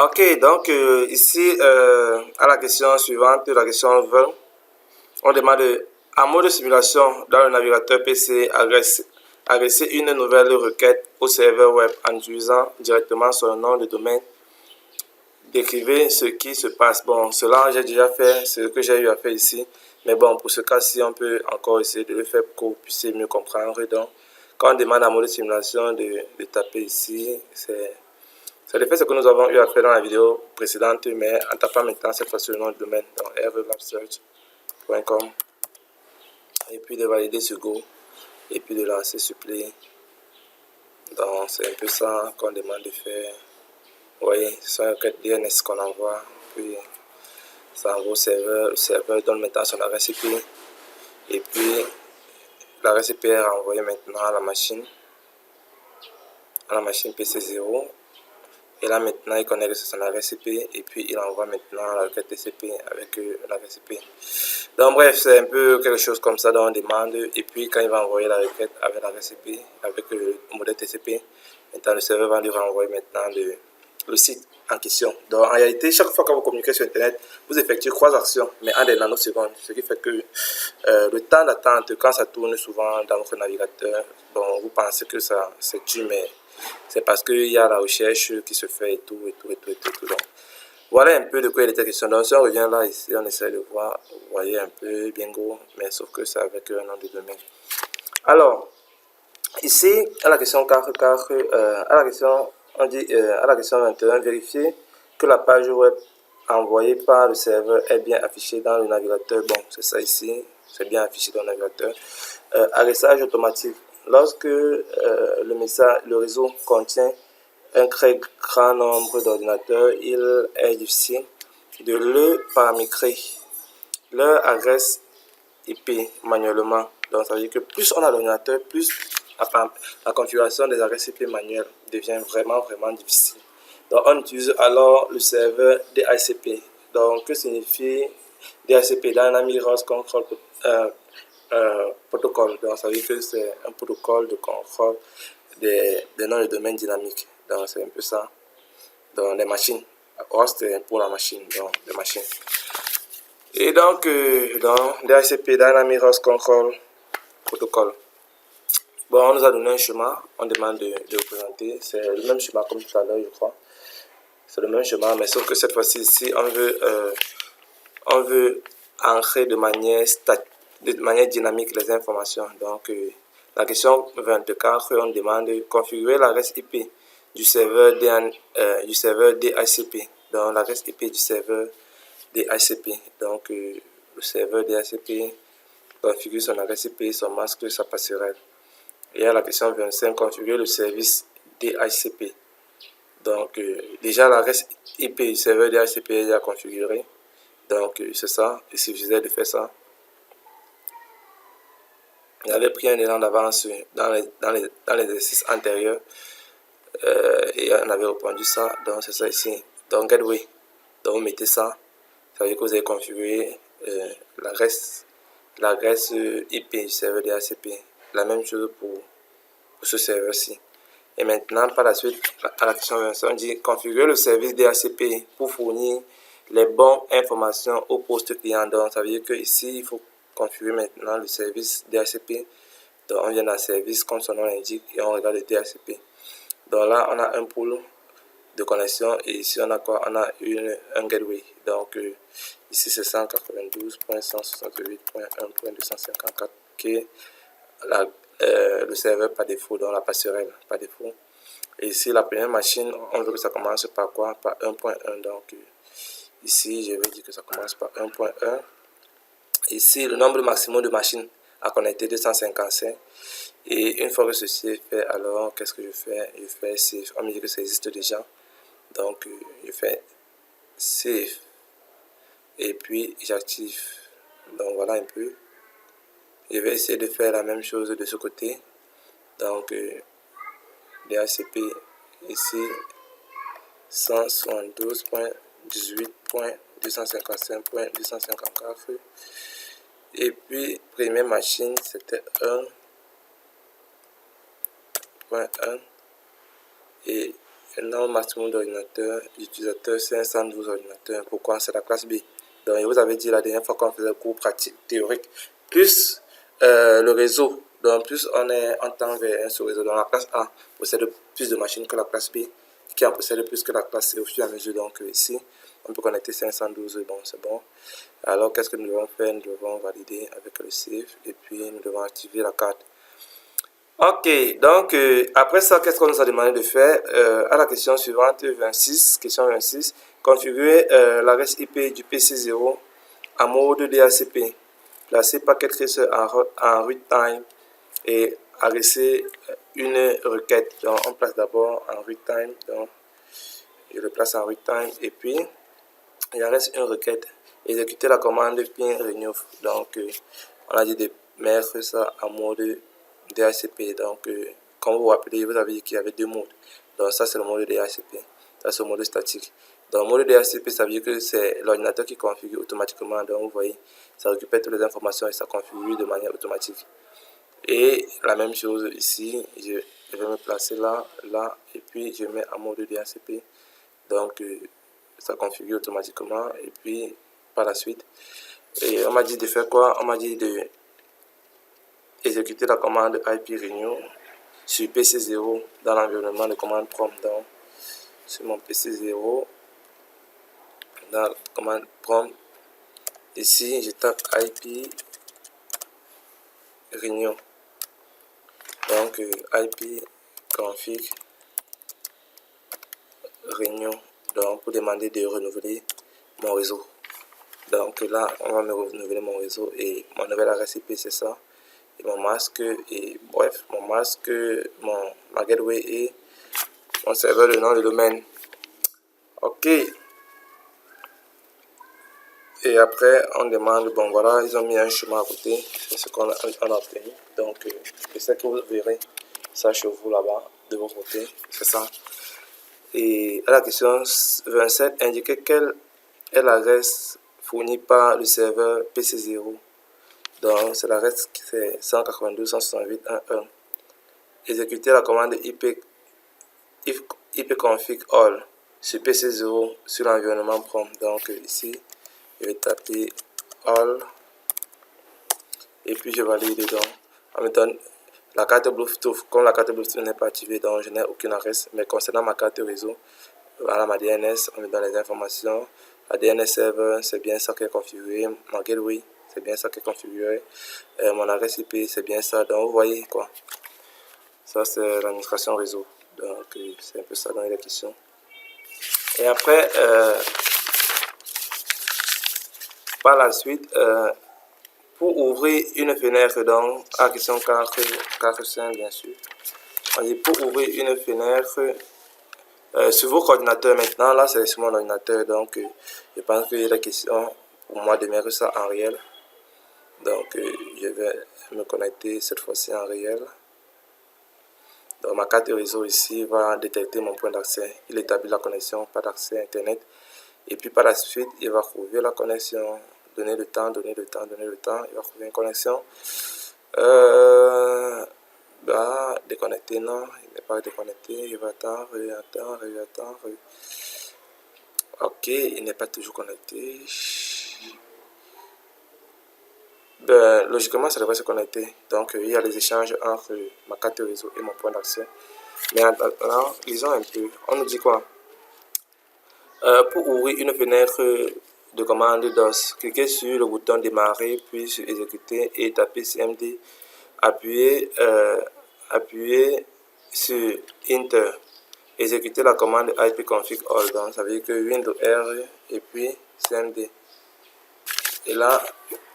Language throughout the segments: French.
Ok, donc ici, à la question suivante, la question 20, on demande en mode simulation dans le navigateur PC, adresser une nouvelle requête au serveur web en utilisant directement son nom de domaine. Décrivez ce qui se passe. Bon, cela j'ai déjà fait, ce que j'ai eu à faire ici. Mais bon, pour ce cas-ci, on peut encore essayer de le faire pour que vous puissiez mieux comprendre. Donc, quand on demande en mode simulation de taper ici, c'est le fait ce que nous avons eu à faire dans la vidéo précédente, mais en tapant maintenant cette fois-ci le nom du domaine dans rlabsearch.com et puis de valider sur Go et puis de lancer sur Play. Donc c'est un peu ça qu'on demande de faire. Vous voyez, c'est un requête DNS qu'on envoie, puis ça envoie au serveur, le serveur donne maintenant son adresse IP et puis l'adresse IP est renvoyée maintenant à la machine PC0. Et là maintenant il connecte son adresse IP et puis il envoie maintenant la requête TCP avec l'adresse IP. Donc bref, c'est un peu quelque chose comme ça dont on demande. Et puis quand il va envoyer la requête avec l'adresse IP, avec le modèle TCP, maintenant le serveur va lui renvoyer maintenant le site en question. Donc en réalité, chaque fois que vous communiquez sur Internet, vous effectuez 3 actions, mais en des nanosecondes. Ce qui fait que le temps d'attente, quand ça tourne souvent dans votre navigateur, bon, vous pensez que ça c'est dû, mais c'est parce qu'il y a la recherche qui se fait et tout. Donc, voilà un peu de quoi il était question. Donc, si on revient là, ici, on essaie de voir, vous voyez un peu bingo, mais sauf que c'est avec un nom de domaine. Alors, ici, à la question 4, à la question, on dit, à la question 21, vérifier que la page web envoyée par le serveur est bien affichée dans le navigateur. Bon, c'est ça ici, c'est bien affiché dans le navigateur. Arrêtage automatique. Lorsque le réseau contient un très grand nombre d'ordinateurs, il est difficile de le paramétrer leur adresse IP manuellement. Donc ça veut dire que plus on a d'ordinateurs, plus la configuration des adresses IP manuelles devient vraiment difficile. Donc on utilise alors le serveur DHCP. Donc que signifie DHCP? Dynamic Host Control Protocol. Donc ça veut dire que c'est un protocole de contrôle des noms de domaine dynamiques. Donc c'est un peu ça. Donc les machines. Host pour la machine, donc les machines. Et donc, dans DHCP, Dynamic Host Control Protocol. Bon, on nous a donné un schéma, on demande de représenter. C'est le même schéma comme tout à l'heure, je crois. C'est le même schéma, mais sauf que cette fois-ci, ici, on veut ancrer de manière dynamique les informations. Donc, la question 24, on demande de configurer l'adresse IP du serveur DHCP. Donc, l'adresse IP du serveur DHCP. Donc, le serveur DHCP configure son adresse IP, son masque, sa passerelle. Et à la question 25, configurer le service DHCP. Donc, déjà l'adresse IP du serveur DHCP est déjà configurée. Donc, c'est ça. Il suffisait de faire ça. Il avait pris un élan d'avance dans l'exercice antérieur et on avait répondu ça. Donc, c'est ça ici. Donc, gateway. Donc, vous mettez ça. Ça veut dire que vous avez configuré l'adresse IP du serveur DHCP. La même chose pour ce serveur-ci. Et maintenant, par la suite, à la question 25, on dit configurer le service DHCP pour fournir les bonnes informations au poste client. Donc, ça veut dire que ici, il faut configurer maintenant le service DHCP. Donc, on vient dans le service comme son nom l'indique et on regarde le DHCP. Donc là, on a un pool de connexion et ici, on a quoi? On a un gateway. Donc, ici, c'est 192.168.1.254 qui est le serveur par défaut, donc la passerelle par défaut. Et ici, la première machine, on veut que ça commence par quoi? Par 1.1. Donc, ici, je vais dire que ça commence par 1.1. Ici, le nombre maximum de machines à connecter, 255. Et une fois que ceci est fait, alors, qu'est-ce que je fais? Je fais save. On me dit que ça existe déjà. Donc, je fais save. Et puis, j'active. Donc, voilà un peu. Je vais essayer de faire la même chose de ce côté. Donc, DHCP ici 172.18.255.254 et puis première machine c'était 1.1 et Le nombre maximum d'ordinateurs, d'utilisateurs 512 ordinateurs. Pourquoi? C'est la classe B. Donc, je vous avais dit la dernière fois qu'on faisait le cours pratique théorique, plus le réseau. Donc, plus on tend vers un sous-réseau. Donc, la classe A possède plus de machines que la classe B, qui en possède plus que la classe C au fur et à mesure. Donc, ici, on peut connecter 512. Bon, c'est bon. Alors, qu'est-ce que nous devons faire? Nous devons valider avec le save et puis nous devons activer la carte. Ok, donc après ça, qu'est-ce qu'on nous a demandé de faire? À la question suivante, 26, question 26, configurer l'adresse IP du PC0 en mode DHCP. Placer packet tracer en root time et adresser une requête. Donc, on place d'abord en root time. Donc, je le place en root time et puis il reste une requête. Exécuter la commande ping remove. Donc, on a dit de mettre ça en mode DHCP. Donc, comme vous vous rappelez, vous avez dit qu'il y avait deux modes. Donc, ça, c'est le mode DHCP. Ça, c'est le mode statique. Donc, le mode DHCP, ça veut dire que c'est l'ordinateur qui configure automatiquement. Donc, vous voyez, ça récupère toutes les informations et ça configure de manière automatique. Et la même chose ici, je vais me placer là, là, et puis je mets en mode DHCP. Donc, ça configure automatiquement. Et puis, par la suite, et on m'a dit de faire quoi? On m'a dit de exécuter la commande IP renew sur PC0 dans l'environnement de commande prompt. Donc, sur mon PC0, dans la commande prompt, ici, je tape IP renew. Donc, IP config renew. Donc, pour demander de renouveler mon réseau. Donc là, on va me renouveler mon réseau et mon nouvel adresse IP, c'est ça. Et mon masque, et bref, mon masque, ma gateway et mon serveur, le nom de domaine. Ok. Et après, on demande, bon voilà, ils ont mis un chemin à côté, c'est ce qu'on a obtenu. Donc, c'est ce que vous verrez ça chez vous là-bas, de vos côtés, c'est ça. Et à la question 27, indiquez quelle est l'adresse fournie par le serveur PC0. Donc, c'est l'adresse qui fait 192.168.1.1. Exécuter la commande ipconfig all sur PC0 sur l'environnement prompt. Donc, ici, je vais taper all et puis je valide dedans. On me donne la carte Bluetooth. Comme la carte Bluetooth n'est pas activée, donc je n'ai aucune adresse. Mais concernant ma carte réseau, voilà ma DNS, on me donne les informations. La DNS server, c'est bien ça qui est configuré. Ma gateway, c'est bien ça qui est configuré. Mon adresse IP, c'est bien ça. Donc, vous voyez quoi. Ça, c'est l'administration réseau. Donc, c'est un peu ça dans les questions. Et après, par la suite, pour ouvrir une fenêtre, donc, à la question 4.5, bien sûr. On dit pour ouvrir une fenêtre sur vos coordinateurs maintenant, là, c'est sur mon ordinateur. Donc, je pense qu'il y a la question pour moi de mettre ça en réel. Donc, je vais me connecter cette fois-ci en réel. Donc, ma carte réseau ici va détecter mon point d'accès. Il établit la connexion, pas d'accès Internet. Et puis, par la suite, il va trouver la connexion. Donner le temps, donner le temps, donner le temps. Il va trouver une connexion. Déconnecté, non. Il n'est pas déconnecté. Il va attendre, attendre. Ok, il n'est pas toujours connecté. Logiquement, ça devrait se connecter. Donc, il y a les échanges entre ma carte réseau et mon point d'accès. Mais maintenant, lisons un peu. On nous dit quoi? Pour ouvrir une fenêtre de commande DOS, cliquez sur le bouton démarrer, puis sur exécuter et tapez CMD. Appuyez sur Enter. Exécuter la commande ipconfig all. Donc, ça veut dire que Windows R et puis CMD. Et là,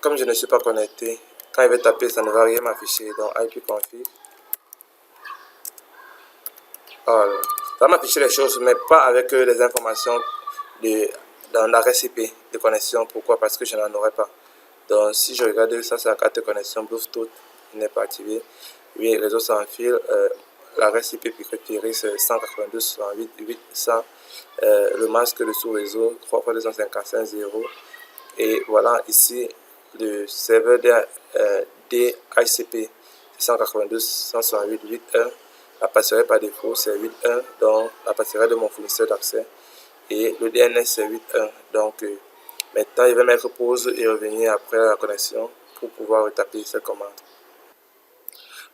comme je ne suis pas connecté, quand il va taper, ça ne va rien m'afficher. Donc, ipconfig all. Ça va m'afficher les choses, mais pas avec les informations dans l'adresse IP de connexion. Pourquoi? Parce que je n'en aurai pas. Donc, si je regarde ça, c'est la carte de connexion Bluetooth, il n'est pas activé. Oui, réseau sans fil, l'adresse IP préférée, c'est 192.168.800. Le masque de sous-réseau, 3x255.0. Et voilà, ici, le serveur DHCP, 192.168.8.1. La passerelle par défaut, c'est 8.1, donc la passerelle de mon fournisseur d'accès. Et le DNS, c'est 8.1. Donc, maintenant, je vais mettre pause et revenir après la connexion pour pouvoir retaper cette commande.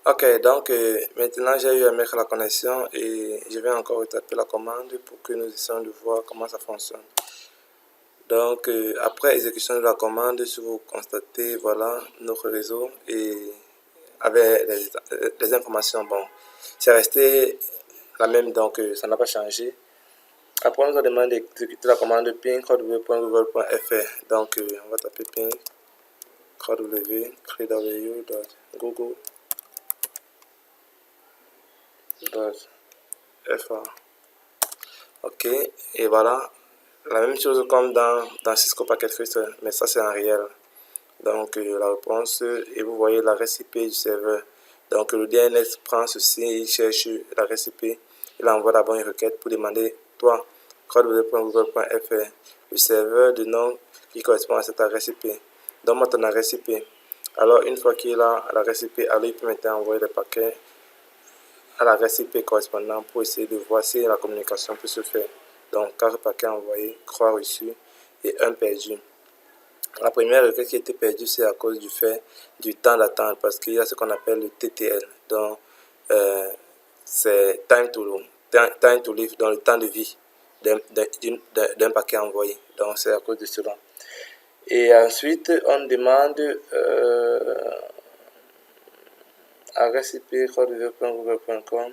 Ok, donc maintenant j'ai eu à mettre la connexion et je vais encore retaper la commande pour que nous essayons de voir comment ça fonctionne. Donc après exécution de la commande, si vous constatez, voilà, notre réseau et avec les informations, bon, c'est resté la même, donc ça n'a pas changé. Après, on nous a demandé d'exécuter la commande ping www.google.fr. Donc on va taper ping www.google.fr. Ok, et voilà, la même chose comme dans Cisco Packet Tracer, mais ça c'est en réel. Donc la réponse, et vous voyez l'adresse IP du serveur. Donc le DNS prend ceci, il cherche l'adresse IP, il envoie d'abord une requête pour demander, toi, www.google.fr, le serveur de nom qui correspond à cette adresse IP. Donne-moi ton adresse IP. Alors une fois qu'il a l'adresse IP, alors il peut maintenant envoyer des paquets à l'adresse IP correspondant pour essayer de voir si la communication peut se faire. Donc 4 paquets envoyés, 3 reçus et 1 perdu. La première requête qui était perdue, c'est à cause du fait du temps d'attente, parce qu'il y a ce qu'on appelle le TTL. Donc c'est time to live, dans le temps de vie d'un paquet envoyé. Donc c'est à cause de cela. Et ensuite, on demande adresse IP www.google.com.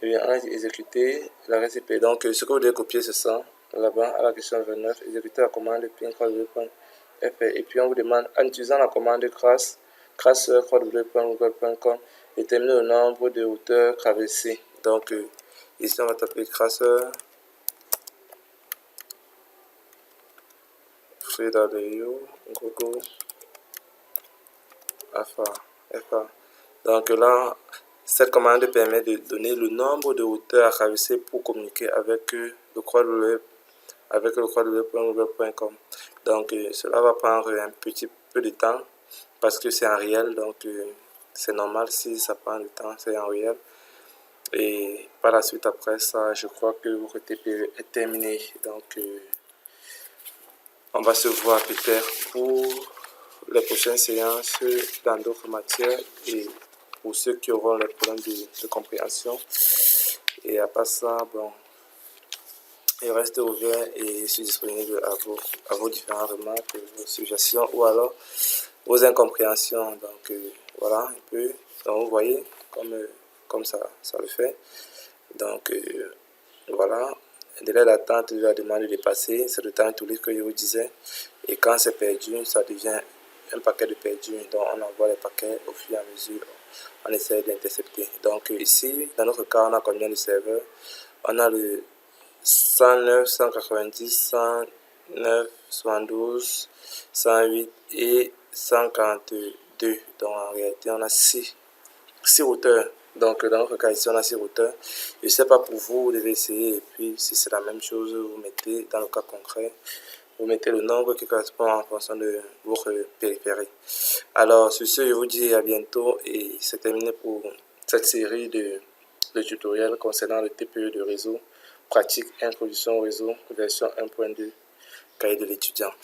On a exécuté l'adresse IP. Donc ce que vous devez copier, c'est ça. Là-bas, à la question 29, exécuter la commande ping www.fr. Et puis on vous demande, en utilisant la commande crasser www.google.com, déterminer le nombre de routeurs traversés. Donc ici on va taper crasser Google FR. Donc là, cette commande permet de donner le nombre de routeurs à traverser pour communiquer avec le www.google.com. Donc cela va prendre un petit peu de temps parce que c'est en réel, donc c'est normal si ça prend du temps, c'est en réel. Et par la suite, après ça, je crois que votre RTP est terminé. Donc on va se voir peut-être pour les prochaines séances dans d'autres matières et pour ceux qui auront les problèmes de compréhension. Et à part ça, bon, je reste ouvert et je suis disponible à vos différentes remarques, vos suggestions ou alors vos incompréhensions. Donc voilà un peu. Donc vous voyez comme ça le fait. Donc voilà. Le délai d'attente de la demande de dépasser, c'est le temps to live que je vous disais. Et quand c'est perdu, ça devient un paquet de perdu. Donc on envoie les paquets au fur et à mesure. On essaie d'intercepter. Donc ici, dans notre cas, on a combien de serveurs? On a le 109, 190, 109, 72, 108 et 142. Donc en réalité, on a 6 routeurs. Donc dans notre cas ici, on a 6 routeurs. Je ne sais pas pour vous, vous devez essayer. Et puis si c'est la même chose, vous mettez dans le cas concret, vous mettez le nombre qui correspond en fonction de votre périphérie. Alors sur ce, je vous dis à bientôt et c'est terminé pour cette série de tutoriels concernant le TPE de réseau, pratique, introduction au réseau, version 1.2, cahier de l'étudiant.